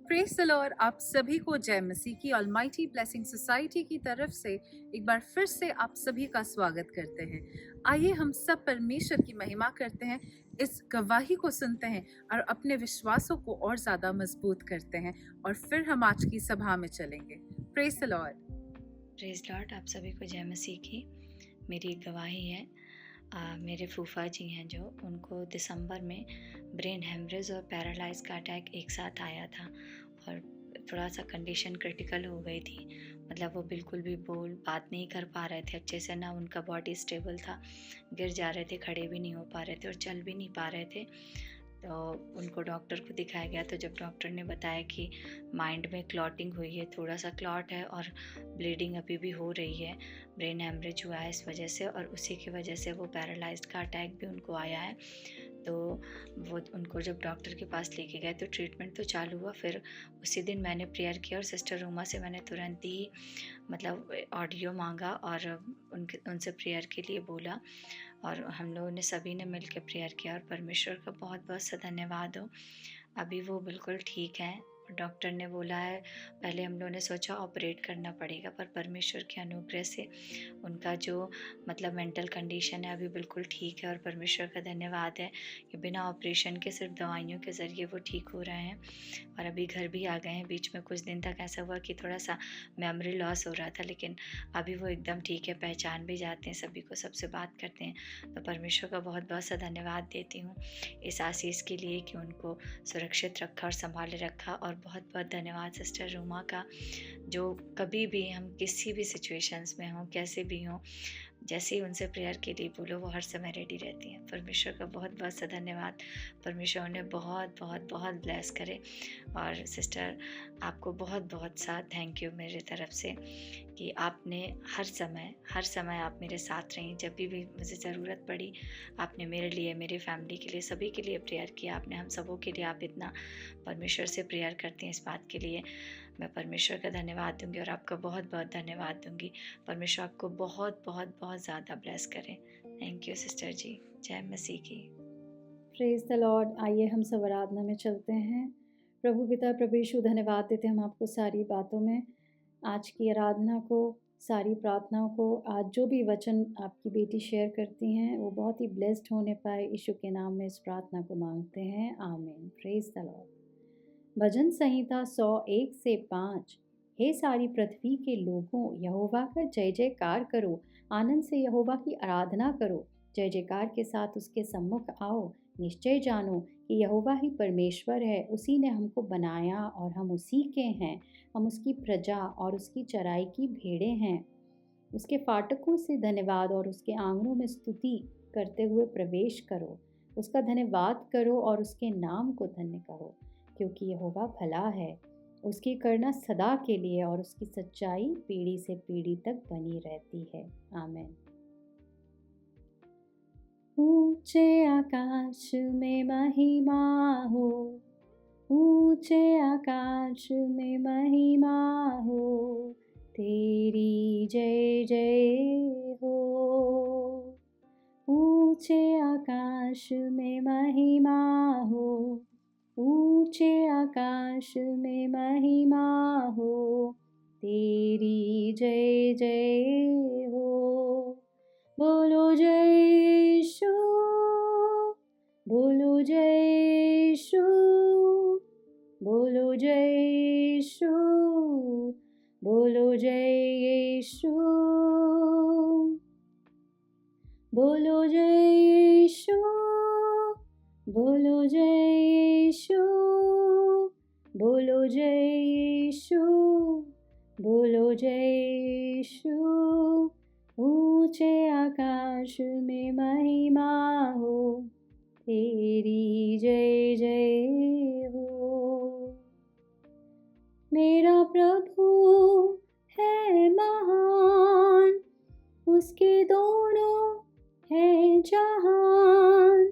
Praise the Lord. आप सभी को जय मसीह की ऑलमाइटी ब्लेसिंग सोसाइटी की तरफ से एक बार फिर से आप सभी का स्वागत करते हैं। आइए हम सब परमेश्वर की महिमा करते हैं, इस गवाही को सुनते हैं और अपने विश्वासों को और ज़्यादा मजबूत करते हैं, और फिर हम आज की सभा में चलेंगे। Praise the Lord. Praise Lord. आप सभी को जय मसीह की। मेरी एक गवाही है। मेरे फूफा जी हैं जो, उनको दिसंबर में ब्रेन हेमरेज और पैरालाइज का अटैक एक साथ आया था और थोड़ा सा कंडीशन क्रिटिकल हो गई थी। मतलब वो बिल्कुल भी बात नहीं कर पा रहे थे अच्छे से, ना उनका बॉडी स्टेबल था, गिर जा रहे थे, खड़े भी नहीं हो पा रहे थे और चल भी नहीं पा रहे थे। तो उनको डॉक्टर को दिखाया गया, तो जब डॉक्टर ने बताया कि माइंड में क्लॉटिंग हुई है, थोड़ा सा क्लॉट है और ब्लीडिंग अभी भी हो रही है, ब्रेन हेमरेज हुआ है इस वजह से, और उसी की वजह से वो पैरालाइज्ड का अटैक भी उनको आया है। तो वो उनको जब डॉक्टर के पास लेके गए तो ट्रीटमेंट तो चालू हुआ। फिर उसी दिन मैंने प्रेयर किया और सिस्टर रूमा से मैंने तुरंत ही मतलब ऑडियो मांगा और उनसे प्रेयर के लिए बोला, और हम लोगों ने सभी ने मिलकर प्रेयर किया और परमेश्वर का बहुत बहुत सा धन्यवाद हो। अभी वो बिल्कुल ठीक है। डॉक्टर ने बोला है, पहले हम लोगों ने सोचा ऑपरेट करना पड़ेगा, पर परमेश्वर के अनुग्रह से उनका जो मतलब मेंटल कंडीशन है अभी बिल्कुल ठीक है, और परमेश्वर का धन्यवाद है कि बिना ऑपरेशन के सिर्फ दवाइयों के ज़रिए वो ठीक हो रहे हैं और अभी घर भी आ गए हैं। बीच में कुछ दिन तक ऐसा हुआ कि थोड़ा सा मेमोरी लॉस हो रहा था, लेकिन अभी वो एकदम ठीक है, पहचान भी जाते हैं सभी को, सबसे बात करते हैं। तो परमेश्वर का बहुत बहुत सा धन्यवाद देती हूँ इस आशीष के लिए कि उनको सुरक्षित रखा और संभाले रखा। और बहुत बहुत धन्यवाद सिस्टर रूमा का, जो कभी भी हम किसी भी सिचुएशंस में हों, कैसे भी हों, जैसे ही उनसे प्रेयर के लिए बोलो वो हर समय रेडी रहती हैं। परमेश्वर का बहुत बहुत सा धन्यवाद। परमेश्वर उन्हें बहुत बहुत बहुत ब्लेस करे। और सिस्टर आपको बहुत बहुत सा थैंक यू मेरी तरफ से कि आपने हर समय आप मेरे साथ रहीं। जब भी मुझे ज़रूरत पड़ी आपने मेरे लिए, मेरी फैमिली के लिए, सभी के लिए प्रेयर किया आपने, हम सबों के लिए आप इतना परमेश्वर से प्रेयर करती हैं। इस बात के लिए मैं परमेश्वर का धन्यवाद दूंगी और आपका बहुत बहुत धन्यवाद दूंगी। परमेश्वर आपको बहुत बहुत बहुत ज़्यादा ब्लेस करें। थैंक यू सिस्टर जी। जय मसीह की। Praise the Lord. आइए हम सब आराधना में चलते हैं। प्रभु पिता प्रभु यीशु, धन्यवाद देते हैं हम आपको सारी बातों में, आज की आराधना को, सारी प्रार्थनाओं को। आज जो भी वचन आपकी बेटी शेयर करती हैं वो बहुत ही ब्लेस्ड होने पाए, यीशु के नाम में इस प्रार्थना को मांगते हैं, आमीन। Praise the Lord. भजन संहिता 101 से 5। हे सारी पृथ्वी के लोगों, यहोवा का जय जयकार करो, आनंद से यहोवा की आराधना करो, जय जयकार के साथ उसके सम्मुख आओ। निश्चय जानो कि यहोवा ही परमेश्वर है, उसी ने हमको बनाया और हम उसी के हैं। हम उसकी प्रजा और उसकी चराई की भेड़ें हैं। उसके फाटकों से धन्यवाद और उसके आंगनों में स्तुति करते हुए प्रवेश करो। उसका धन्यवाद करो और उसके नाम को धन्य करो, क्योंकि यहोवा भला है। उसकी करुणा सदा के लिए और उसकी सच्चाई पीढ़ी से पीढ़ी तक बनी रहती है, आमीन। ऊंचे आकाश में महिमा हो, ऊंचे आकाश में महिमा हो, तेरी जय जय हो। ऊंचे आकाश में महिमा हो, ऊंचे आकाश में महिमा हो, तेरी जय जय हो। बोलो जय यीशु, बोलो जय यीशु, बोलो जय यीशु, बोलो जय यीशु, बोलो जय यीशु, बोलो जय यीशु, बोलो जय यीशु, बोलो जय यीशु। ऊंचे आकाश में महिमा हो, तेरी जय जय हो। मेरा प्रभु है महान, उसके दोनों है जहान।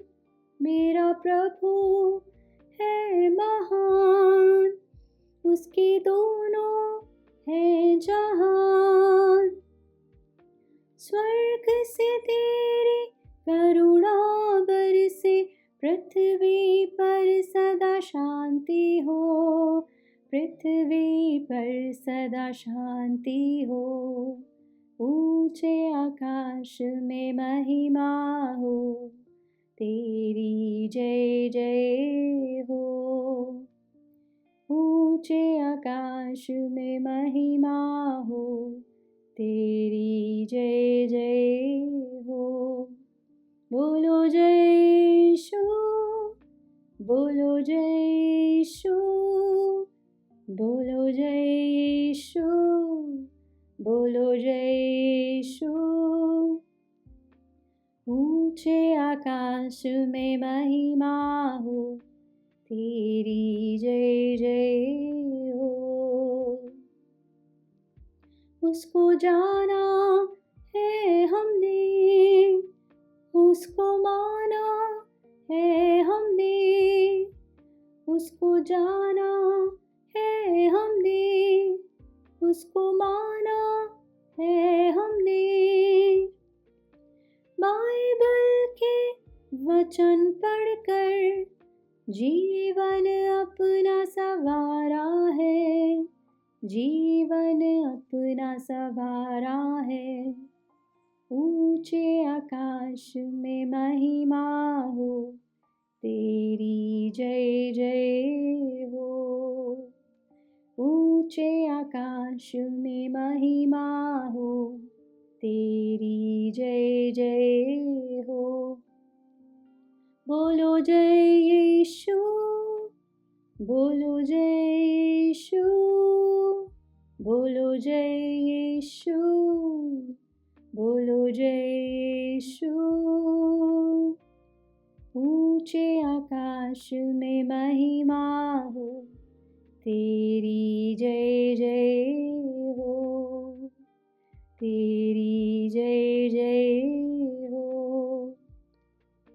मेरा प्रभु है महान, उसके दोनों है जहान। स्वर्ग से तेरी करुणा बरसे, पृथ्वी पर सदा शांति हो। पृथ्वी पर सदा शांति हो, ऊंचे आकाश में महिमा हो, तेरी जय जय हो। ऊंचे आकाश में महिमा हो, तेरी जय जय हो। बोलो जय यीशु, बोलो जय यीशु, बोलो जय यीशु, बोलो जय यीशु। ऊंचे आकाश में महिमा हो, तेरी जय जय हो। उसको जाना है हमने, उसको माना है हमने, उसको जाना है हमने, उसको माना है हमने। बाइबल के वचन पढ़कर जीवन अपना संवारा है, जीवन अपना संवारा है। ऊंचे आकाश में महिमा हो, तेरी जय जय हो। ऊंचे आकाश में महिमा हो, तेरी जय जय हो। बोलो जय यीशु, बोलो जय यीशु, बोलो जय यीशु, बोलो जय यीशु। ऊंचे आकाश में महिमा हो, तेरी जय जय हो, तेरी जय जय हो,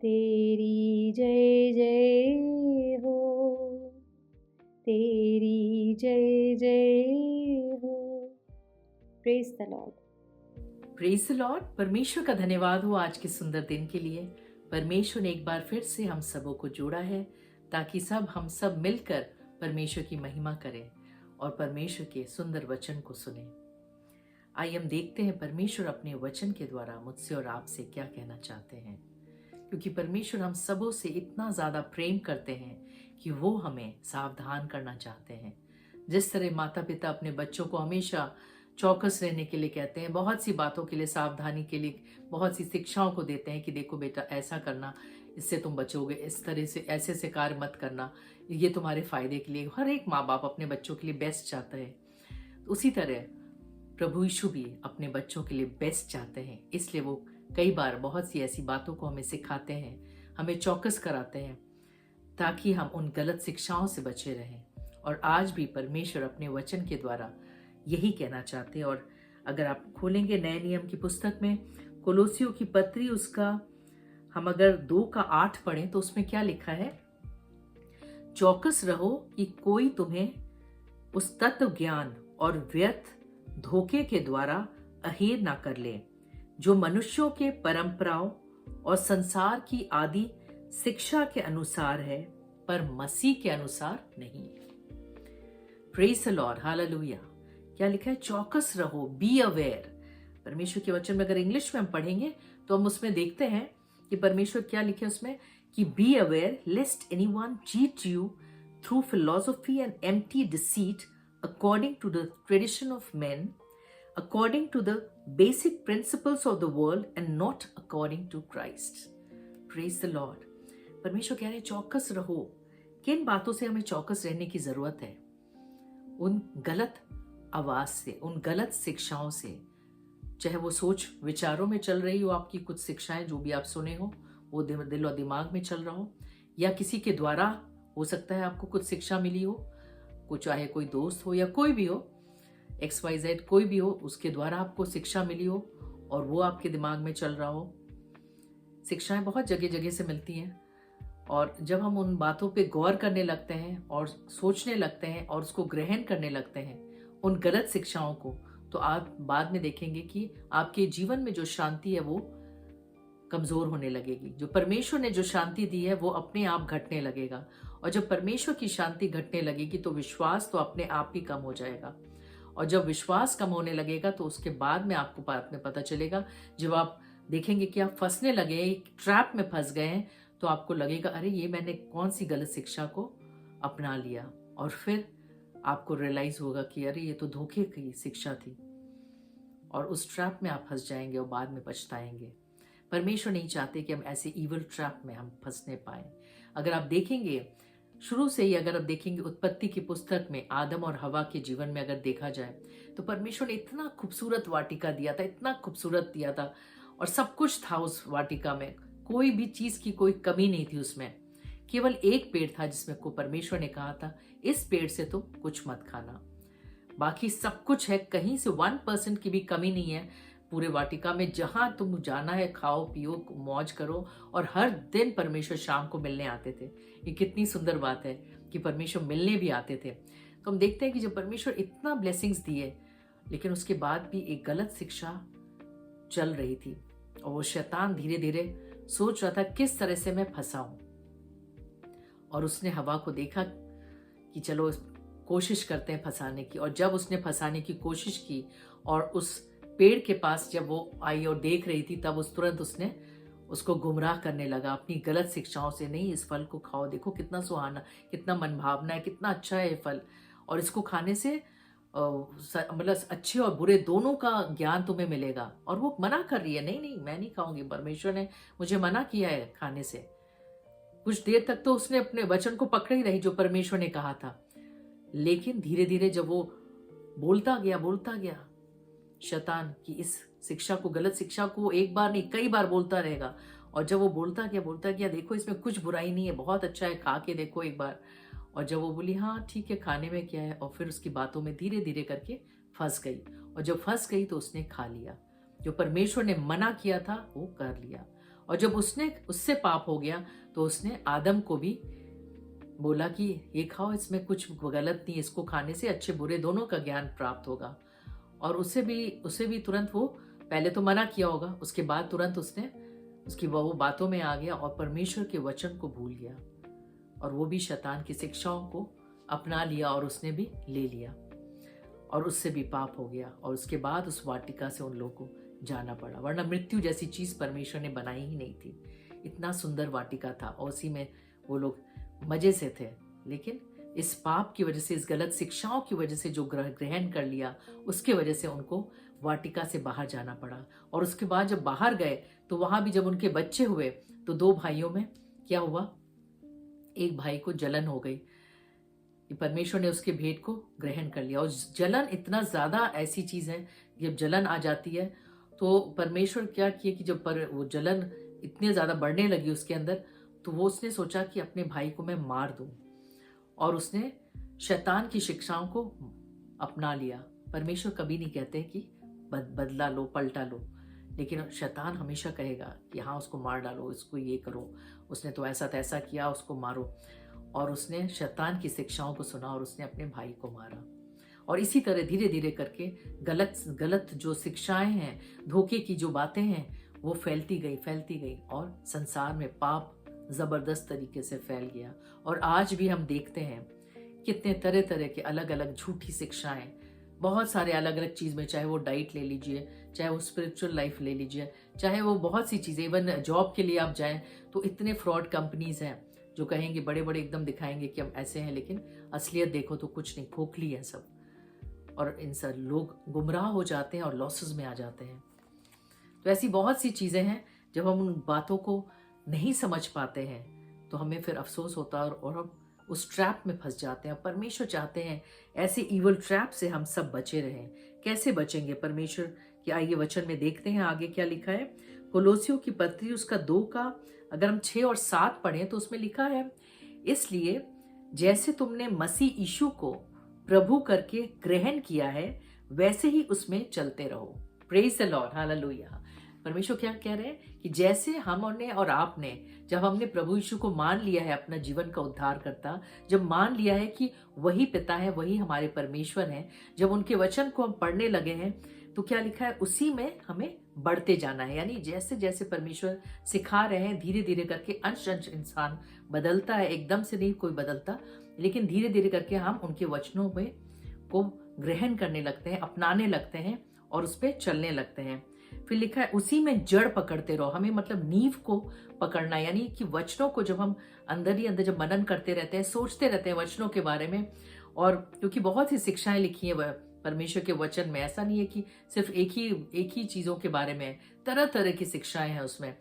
तेरी जय जय हो, तेरी जय जय हो। Praise the Lord. Praise the Lord. परमेश्वर का धन्यवाद हो आज के सुंदर दिन के लिए। परमेश्वर ने एक बार फिर से हम सबों को जोड़ा है ताकि हम सब मिलकर परमेश्वर की महिमा करें और परमेश्वर के सुंदर वचन को सुने। आइए हम देखते हैं परमेश्वर अपने वचन के द्वारा मुझसे और आपसे क्या कहना चाहते हैं, क्योंकि परमेश्वर हम सबों से इतना ज्यादा प्रेम करते हैं कि वो हमें सावधान करना चाहते हैं। जिस तरह माता पिता अपने बच्चों को हमेशा चौकस रहने के लिए कहते हैं, बहुत सी बातों के लिए, सावधानी के लिए बहुत सी शिक्षाओं को देते हैं कि देखो बेटा ऐसा करना, इससे तुम बचोगे, इस तरह से ऐसे से कार्य मत करना, ये तुम्हारे फायदे के लिए। हर एक माँ बाप अपने बच्चों के लिए बेस्ट चाहता है। उसी तरह प्रभु यीशु भी अपने बच्चों के लिए बेस्ट चाहते हैं, इसलिए वो कई बार बहुत सी ऐसी बातों को हमें सिखाते हैं, हमें चौकस कराते हैं ताकि हम उन गलत शिक्षाओं से बचे रहें। और आज भी परमेश्वर अपने वचन के द्वारा यही कहना चाहते हैं। और अगर आप खोलेंगे नए नियम की पुस्तक में कोलोसियों की पत्री, उसका हम अगर 2:8 पढ़ें तो उसमें क्या लिखा है? चौकस रहो कि कोई तुम्हें उस तत्व ज्ञान और व्यर्थ धोखे के द्वारा अहेर ना कर ले जो मनुष्यों के परंपराओं और संसार की आदि शिक्षा के अनुसार है, पर मसीह के अनुसार नहीं। Praise the Lord, hallelujah. क्या लिखा है? चौकस रहो, बी अवेयर। परमेश्वर के वचन में अगर इंग्लिश में हम पढ़ेंगे तो हम उसमें देखते हैं कि परमेश्वर क्या लिखे उसमें कि be aware lest anyone cheat you through philosophy and empty deceit according to the tradition of men, according to the basic principles of the world and not according to Christ. Praise the Lord. परमेश्वर कह रहे हैं चौकस रहो। किन बातों से हमें चौकस रहने की जरूरत है? उन गलत आवाज से, उन गलत शिक्षाओं से, चाहे वो सोच विचारों में चल रही हो, आपकी कुछ शिक्षाएं जो भी आप सुने हो वो दिल और दिमाग में चल रहा हो, या किसी के द्वारा हो सकता है आपको कुछ शिक्षा मिली हो, कुछ चाहे कोई दोस्त हो या कोई भी हो, XYZ कोई भी हो, उसके द्वारा आपको शिक्षा मिली हो और वो आपके दिमाग में चल रहा हो। शिक्षाएं बहुत जगह जगह से मिलती हैं और जब हम उन बातों पे गौर करने लगते हैं और सोचने लगते हैं और उसको ग्रहण करने लगते हैं उन गलत शिक्षाओं को, तो आप बाद में देखेंगे कि आपके जीवन में जो शांति है वो कमजोर होने लगेगी। जो परमेश्वर ने जो शांति दी है वो अपने आप घटने लगेगा, और जब परमेश्वर की शांति घटने लगेगी तो विश्वास तो अपने आप ही कम हो जाएगा। और जब विश्वास कम होने लगेगा तो उसके बाद में आपको बाद में पता चलेगा, जब आप देखेंगे कि आप फंसने लगे, एक ट्रैप में फंस गए हैं, तो आपको लगेगा अरे ये मैंने कौन सी गलत शिक्षा को अपना लिया। और फिर आपको रियलाइज होगा कि अरे ये तो धोखे की शिक्षा थी, और उस ट्रैप में आप फंस जाएंगे और बाद में पछताएंगे। परमेश्वर नहीं चाहते कि हम ऐसे इवल ट्रैप में हम फंसने पाए। अगर आप देखेंगे शुरू से ही, अगर आप देखेंगे उत्पत्ति की पुस्तक में आदम और हवा के जीवन में अगर देखा जाए तो परमेश्वर ने इतना खूबसूरत वाटिका दिया था, इतना खूबसूरत दिया था, और सब कुछ था उस वाटिका में, कोई भी चीज की कोई कमी नहीं थी उसमें। केवल एक पेड़ था जिसमें को परमेश्वर ने कहा था इस पेड़ से तो कुछ मत खाना, बाकी सब कुछ है, कहीं से 1% की भी कमी नहीं है पूरे वाटिका में। जहां तुम जाना है खाओ पियो मौज करो। और हर दिन परमेश्वर शाम को मिलने आते थे। ये कितनी सुंदर बात है कि परमेश्वर मिलने भी आते थे। तो हम देखते हैं कि जब परमेश्वर इतना ब्लेसिंग्स दिए, लेकिन उसके बाद भी एक गलत शिक्षा चल रही थी, और वो शैतान धीरे धीरे सोच रहा था किस तरह से मैं फंसाऊं। और उसने हवा को देखा कि चलो कोशिश करते हैं फंसाने की, और जब उसने फंसाने की कोशिश की और उस पेड़ के पास जब वो आई और देख रही थी, तब तुरंत उसने उसको गुमराह करने लगा अपनी गलत शिक्षाओं से। नहीं, इस फल को खाओ, देखो कितना सुहाना, कितना मनभावना है, कितना अच्छा है ये फल, और इसको खाने से मतलब अच्छे और बुरे दोनों का ज्ञान तुम्हें मिलेगा। और वो मना कर रही है, नहीं नहीं मैं नहीं खाऊंगी, परमेश्वर ने मुझे मना किया है खाने से। कुछ देर तक तो उसने अपने वचन को पकड़े ही रही जो परमेश्वर ने कहा था, लेकिन धीरे धीरे जब वो बोलता गया शैतान की इस शिक्षा को, गलत शिक्षा को एक बार नहीं कई बार बोलता रहेगा। और जब वो बोलता गया देखो इसमें कुछ बुराई नहीं है, बहुत अच्छा है, खा के देखो एक बार। और जब वो बोली हाँ ठीक है, खाने में क्या है, और फिर उसकी बातों में धीरे धीरे करके फंस गई। और जब फंस गई तो उसने खा लिया, जो परमेश्वर ने मना किया था वो कर लिया। और जब उससे पाप हो गया तो उसने आदम को भी बोला कि ये खाओ, इसमें कुछ गलत नहीं, इसको खाने से अच्छे बुरे दोनों का ज्ञान प्राप्त होगा। और उसे भी तुरंत वो पहले तो मना किया होगा, उसके बाद तुरंत उसने उसकी वो बातों में आ गया और परमेश्वर के वचन को भूल गया, और वो भी शैतान की शिक्षाओं को अपना लिया और उसने भी ले लिया, और उससे भी पाप हो गया। और उसके बाद उस वाटिका से उन लोगों को जाना पड़ा, वरना मृत्यु जैसी चीज परमेश्वर ने बनाई ही नहीं थी। इतना सुंदर वाटिका था और उसी में वो लोग मजे से थे, लेकिन इस पाप की वजह से, इस गलत शिक्षाओं की वजह से जो ग्रहण कर लिया, उसके वजह से उनको वाटिका से बाहर जाना पड़ा। और उसके बाद जब बाहर गए तो वहां भी जब उनके बच्चे हुए तो 2 भाइयों में क्या हुआ, एक भाई को जलन हो गई कि परमेश्वर ने उसके भेद को ग्रहण कर लिया। और जलन इतना ज्यादा ऐसी चीज है, जब जलन आ जाती है तो परमेश्वर क्या किए कि जब वो जलन इतनी ज्यादा बढ़ने लगी उसके अंदर, तो वो उसने सोचा कि अपने भाई को मैं मार दूं, और उसने शैतान की शिक्षाओं को अपना लिया। परमेश्वर कभी नहीं कहते कि बदला लो, पलटा लो, लेकिन शैतान हमेशा कहेगा कि हाँ उसको मार डालो, इसको ये करो, उसने तो ऐसा तैसा किया, उसको मारो। और उसने शैतान की शिक्षाओं को सुना और उसने अपने भाई को मारा। और इसी तरह धीरे धीरे करके गलत जो शिक्षाएं हैं, धोखे की जो बातें हैं, वो फैलती गई और संसार में पाप जबरदस्त तरीके से फैल गया। और आज भी हम देखते हैं कितने तरह तरह के अलग अलग झूठी शिक्षाएं, बहुत सारे अलग अलग चीज में, चाहे वो डाइट ले लीजिए, चाहे वो स्पिरिचुअल लाइफ ले लीजिए, चाहे वो बहुत सी चीजें, इवन जॉब के लिए आप जाएं तो इतने फ्रॉड कंपनीज हैं जो कहेंगे बड़े बड़े एकदम दिखाएंगे कि हम ऐसे हैं, लेकिन असलियत देखो तो कुछ नहीं, खोखली है सब। और इन सब लोग गुमराह हो जाते हैं और लॉसेस में आ जाते हैं। तो ऐसी बहुत सी चीजें हैं, जब हम उन बातों को नहीं समझ पाते हैं तो हमें फिर अफसोस होता है और हम उस ट्रैप में फंस जाते हैं। परमेश्वर चाहते हैं ऐसे इवल ट्रैप से हम सब बचे रहें। कैसे बचेंगे परमेश्वर के आइए वचन में देखते हैं आगे क्या लिखा है। कोलोसियों की पत्री उसका 2 का अगर हम 6 और 7 पढ़ें तो उसमें लिखा है, इसलिए जैसे तुमने मसीह यीशु को प्रभु करके ग्रहण किया है वैसे ही उसमें चलते रहो। Praise the Lord, hallelujah. परमेश्वर क्या कह रहे हैं कि जैसे हमने और आपने, जब हमने प्रभु यीशु को मान लिया है अपना जीवन का उद्धार करता, जब मान लिया है कि वही पिता है, वही हमारे परमेश्वर हैं, जब उनके वचन को हम पढ़ने लगे हैं तो क्या लिखा है, उसी में हमें बढ़ते जाना है। यानी जैसे जैसे परमेश्वर सिखा रहे हैं, धीरे धीरे करके अंश अंश इंसान बदलता है, एकदम से नहीं कोई बदलता, लेकिन धीरे धीरे करके हम उनके वचनों में को ग्रहण करने लगते हैं, अपनाने लगते हैं और उस पर चलने लगते हैं। फिर लिखा है उसी में जड़ पकड़ते रहो। हमें मतलब नींव को पकड़ना, यानी कि वचनों को जब हम अंदर ही अंदर जब मनन करते रहते हैं, सोचते रहते हैं वचनों के बारे में, और क्योंकि बहुत ही शिक्षाएं लिखी है परमेश्वर के वचन में, ऐसा नहीं है कि सिर्फ एक ही चीजों के बारे में, तरह तरह की शिक्षाएं हैं उसमें।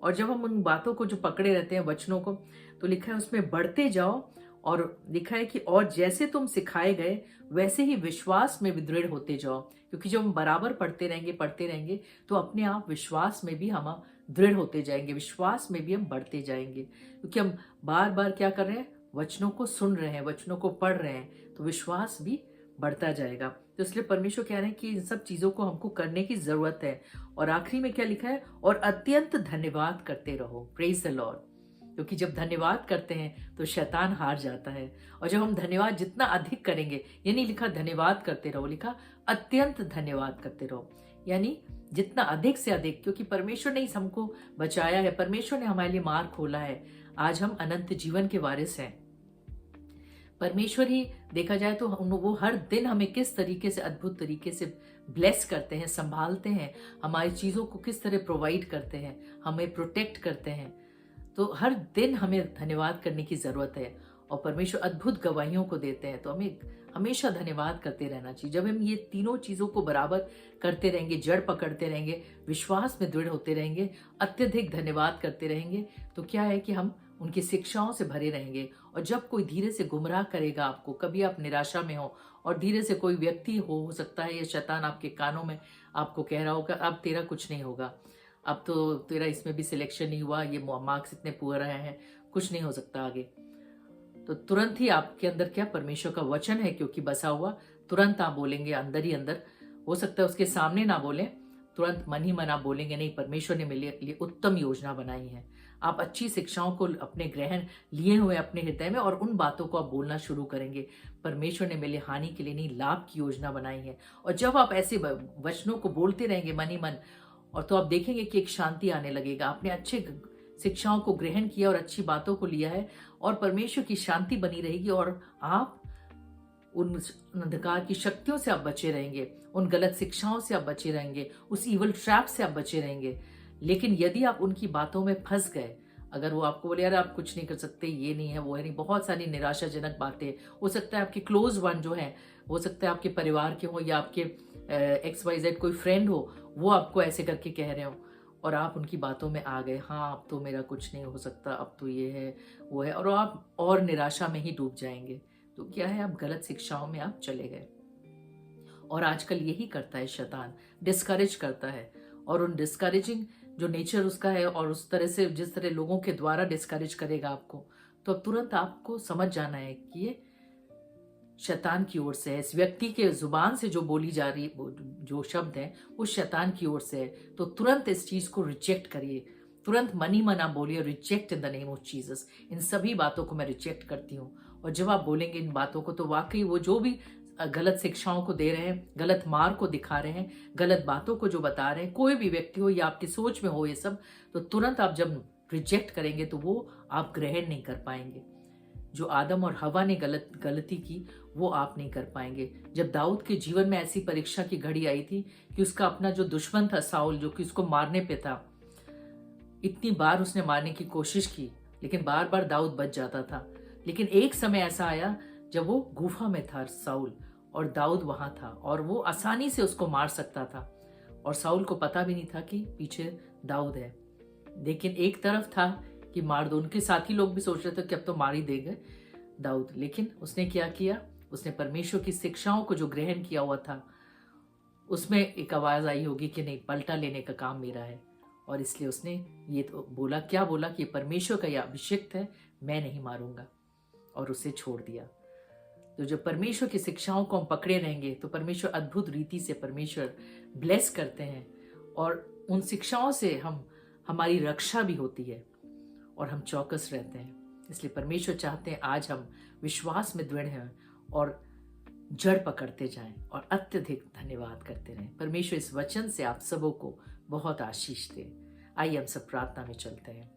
और जब हम उन बातों को जो पकड़े रहते हैं वचनों को, तो लिखा है उसमें बढ़ते जाओ, और लिखा है कि और जैसे तुम सिखाए गए वैसे ही विश्वास में भी दृढ़ होते जाओ। क्योंकि जब हम बराबर पढ़ते रहेंगे तो अपने आप विश्वास में भी हम दृढ़ होते जाएंगे, विश्वास में भी हम बढ़ते जाएंगे। क्योंकि हम बार बार क्या कर रहे हैं, वचनों को सुन रहे हैं, वचनों को पढ़ रहे हैं, तो विश्वास भी बढ़ता जाएगा। तो इसलिए परमेश्वर कह रहे हैं कि इन सब चीजों को हमको करने की जरूरत है। और आखिरी में क्या लिखा है, और अत्यंत धन्यवाद करते रहो। Praise the Lord. क्योंकि जब धन्यवाद करते हैं तो शैतान हार जाता है। और जब हम धन्यवाद जितना अधिक करेंगे, ये नहीं लिखा धन्यवाद करते रहो, लिखा अत्यंत धन्यवाद करते रहो, यानी जितना अधिक से अधिक। क्योंकि परमेश्वर ने हमको बचाया है, परमेश्वर ने हमारे लिए मार्ग खोला है, आज हम अनंत जीवन के वारिस हैं। परमेश्वर ही देखा जाए तो वो हर दिन हमें किस तरीके से, अद्भुत तरीके से ब्लेस करते हैं, संभालते हैं, हमारी चीजों को किस तरह प्रोवाइड करते हैं, हमें प्रोटेक्ट करते हैं। तो हर दिन हमें धन्यवाद करने की जरूरत है, और परमेश्वर अद्भुत गवाहियों को देते हैं। तो हमें हमेशा धन्यवाद करते रहना चाहिए। जब हम ये तीनों चीजों को बराबर करते रहेंगे, जड़ पकड़ते रहेंगे, विश्वास में दृढ़ होते रहेंगे, अत्यधिक धन्यवाद करते रहेंगे, तो क्या है कि हम उनकी शिक्षाओं से भरे रहेंगे। और जब कोई धीरे से गुमराह करेगा आपको, कभी आप निराशा में हो और धीरे से कोई व्यक्ति हो सकता है या शैतान आपके कानों में आपको कह रहा होगा अब तेरा कुछ नहीं होगा, अब तो तेरा इसमें भी सिलेक्शन नहीं हुआ, ये मार्क्स इतने पुअर आए हैं, कुछ नहीं हो सकता आगे, तो तुरंत ही आपके अंदर क्या, परमेश्वर का वचन है क्योंकि बसा हुआ, तुरंत आप बोलेंगे अंदर ही अंदर। हो सकता है उसके सामने ना बोलें, तुरंत मन ही मन आप बोलेंगे नहीं, परमेश्वर ने मेरे लिए उत्तम योजना बनाई है। आप अच्छी शिक्षाओं को अपने ग्रहण लिए हुए अपने हृदय में, और उन बातों को आप बोलना शुरू करेंगे, परमेश्वर ने मेरे लिए हानि के लिए नहीं, लाभ की योजना बनाई है। और जब आप ऐसे वचनों को बोलते रहेंगे मन ही मन, और तो आप देखेंगे कि एक शांति आने लगेगा। आपने अच्छे शिक्षाओं को ग्रहण किया और अच्छी बातों को लिया है, और परमेश्वर की शांति बनी रहेगी, और आप उन अंधकार की शक्तियों से आप बचे रहेंगे, उन गलत शिक्षाओं से आप बचे रहेंगे, उस इवल ट्रैप से आप बचे रहेंगे। लेकिन यदि आप उनकी बातों में फंस गए, अगर वो आपको बोले यार आप कुछ नहीं कर सकते, ये नहीं है, वो है नहीं, बहुत सारी निराशाजनक बातें, हो सकता है आपके क्लोज वन जो है, हो सकता है आपके परिवार के हो या आपके XYZ कोई फ्रेंड हो, वो आपको ऐसे करके कह रहे हो, और आप उनकी बातों में आ गए, हाँ अब तो मेरा कुछ नहीं हो सकता, अब तो ये है वो है, और आप और निराशा में ही डूब जाएंगे। तो क्या है, आप गलत शिक्षाओं में आप चले गए। और आजकल यही करता है शैतान, डिस्करेज करता है, और उन डिस्करेजिंग जो नेचर उसका है, और उस तरह से जिस तरह लोगों के द्वारा डिस्करेज करेगा आपको, तो तुरंत आपको समझ जाना है कि ये शैतान की ओर से है। इस व्यक्ति के जुबान से जो बोली जा रही जो शब्द है वो शैतान की ओर से है। तो तुरंत इस चीज को रिजेक्ट करिए, तुरंत मन ही मन आप बोलिए reject in the name of Jesus, इन सभी बातों को मैं रिजेक्ट करती हूँ। और जब आप बोलेंगे इन बातों को, तो वाकई वो जो भी गलत शिक्षाओं को दे रहे हैं, गलत मार्ग को दिखा रहे हैं, गलत बातों को जो बता रहे हैं, कोई भी व्यक्ति हो या आपकी सोच में हो ये सब, तो तुरंत आप जब रिजेक्ट करेंगे तो वो आप ग्रहण नहीं कर पाएंगे। जो आदम और हवा ने गलती की वो आप नहीं कर पाएंगे। जब दाऊद के जीवन में ऐसी परीक्षा की घड़ी आई थी कि उसका अपना जो दुश्मन था साउल, जो कि उसको मारने पे था, इतनी बार उसने मारने की कोशिश की, लेकिन बार बार दाऊद बच जाता था। लेकिन एक समय ऐसा आया जब वो गुफा में था साउल, और दाऊद वहां था, और वो आसानी से उसको मार सकता था, और साउल को पता भी नहीं था कि पीछे दाऊद है। लेकिन एक तरफ था कि मार दो, उनके साथी लोग भी सोच रहे थे कि अब तो मार ही देंगे दाऊद, लेकिन उसने क्या किया, उसने परमेश्वर की शिक्षाओं को जो ग्रहण किया हुआ था, उसमें एक आवाज आई होगी कि नहीं, पलटा लेने का काम मेरा है, और इसलिए उसने ये तो बोला, क्या बोला कि परमेश्वर का यह अभिषिक्त है, मैं नहीं मारूंगा, और उसे छोड़ दिया। तो जब परमेश्वर की शिक्षाओं को हम पकड़े रहेंगे तो परमेश्वर अद्भुत रीति से परमेश्वर ब्लेस करते हैं, और उन शिक्षाओं से हमारी रक्षा भी होती है, और हम चौकस रहते हैं। इसलिए परमेश्वर चाहते हैं आज हम विश्वास में दृढ़ हैं, और जड़ पकड़ते जाएं और अत्यधिक धन्यवाद करते रहें। परमेश्वर इस वचन से आप सबों को बहुत आशीष दे। आइए हम सब प्रार्थना में चलते हैं।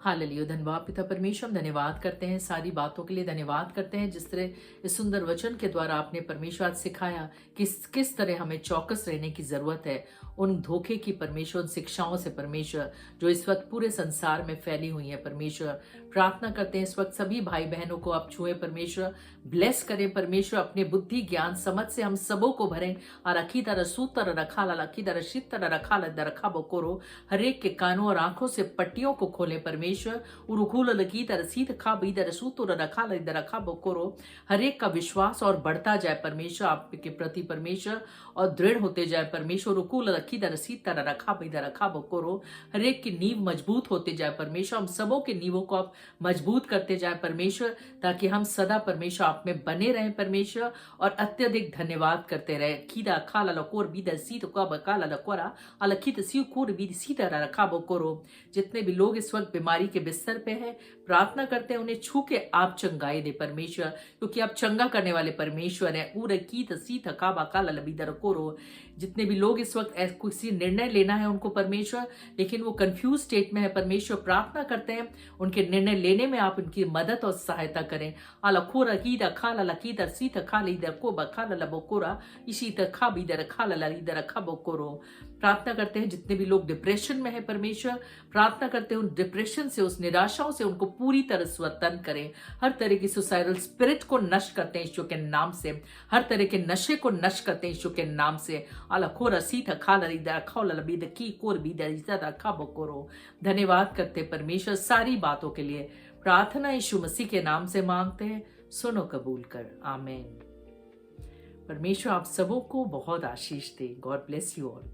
हालेलुया। धन्यवाद पिता परमेश्वर, हम धन्यवाद करते हैं सारी बातों के लिए, धन्यवाद करते हैं जिस तरह इस सुंदर वचन के द्वारा आपने परमेश्वर आज सिखाया कि किस तरह हमें चौकस रहने की जरूरत है उन धोखे की परमेश्वर, उन शिक्षाओं से परमेश्वर जो इस वक्त पूरे संसार में फैली हुई है परमेश्वर। प्रार्थना करते हैं इस वक्त सभी भाई बहनों को आप छुए परमेश्वर, ब्लेस करें परमेश्वर, अपने बुद्धि ज्ञान समझ से हम सबों को भरें। और अखी तरह सूत तरह रखा ला लखी तरह शीत तरह रखा ला रखा बकोरो, हरेक के कानों और आंखों से पट्टियों को खोलें परमेश्वर। उरुखूल लगी तरह सीत खा बी दर सूत रखा ला रखा बकोरो, हरेक का विश्वास और बढ़ता जाए परमेश्वर आपके प्रति परमेश्वर, और दृढ़ होते जाए परमेश्वर। रुकूल रखी दर सीत तरह रखा बी दर रखा बकोरो, हरेक की नींव मजबूत होते जाए परमेश्वर। हम सबों के नींवों को आप मजबूत करते जाए परमेश्वर, ताकि हम सदा परमेश्वर आप में बने रहें परमेश्वर, और अत्यधिक धन्यवाद करते रहे। खीदा खाला लकोर बीदा सीत को बकाला लकोरा अलखित सी कोर बी सीता रखा बकोरो। जितने भी लोग इस वक्त बीमारी के बिस्तर पे हैं, प्रार्थना करते हैं उन्हें छू के आप चंगाई दे परमेश्वर, क्योंकि आप चंगा करने वाले परमेश्वर हैं। उर की तसी थका बकाला लबीदर कोरो। जितने भी लोग इस वक्त किसी निर्णय लेना है उनको परमेश्वर, लेकिन वो कंफ्यूज स्टेट में है परमेश्वर, प्रार्थना करते हैं उनके निर्णय लेने में आप उनकी मदद और सहायता करें। अलखोरा की दखा लकी दर सी थका ली दर को बखा लबोकोरा इसी तखा भी दर खा ली दर खा बोकोरो। प्रार्थना करते हैं जितने भी लोग डिप्रेशन में है परमेश्वर, प्रार्थना करते हैं उन डिप्रेशन से, उस निराशाओं से उनको पूरी तरह स्वतंत्र करें। हर तरह की सुसाइडल स्पिरिट को नष्ट करते हैं यीशु के नाम से, हर तरह के नशे को नष्ट करते हैं यीशु के नाम से। अलखोरा सीता खा लरी दर खा लबीद की कोर भी दर खा बकोरो। धन्यवाद करते परमेश्वर सारी बातों के लिए। प्रार्थना यीशु मसीह के नाम से मांगते हैं, सुनो कबूल कर, आमीन। परमेश्वर आप सबों को बहुत आशीष दे। God bless you all.